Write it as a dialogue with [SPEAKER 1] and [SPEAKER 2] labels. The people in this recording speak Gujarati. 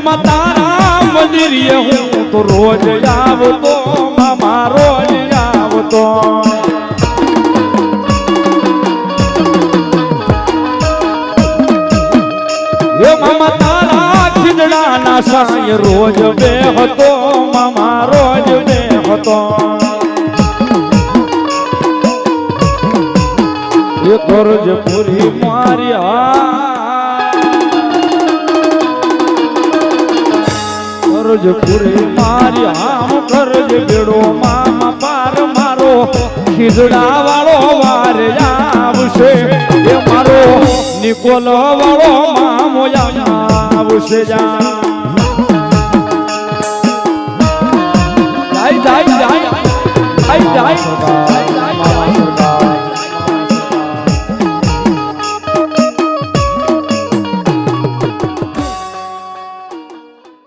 [SPEAKER 1] મામા તારા મંદિરે હું તો રોજ આવતો મામા રોજ આવતો એ મામા તારા ખીજડાના સાંય રોજ બેહતો મામા રોજ બેહતો એ કરજ પૂરી માર્યા કરજ પૂરી માર્યા કરજ બેડો મામા પાર મારો ખીજડા વાળો વાર આવશે એ મારો નિકોલ વાળો મામો આવશે જાય જાય જાય જાય જાય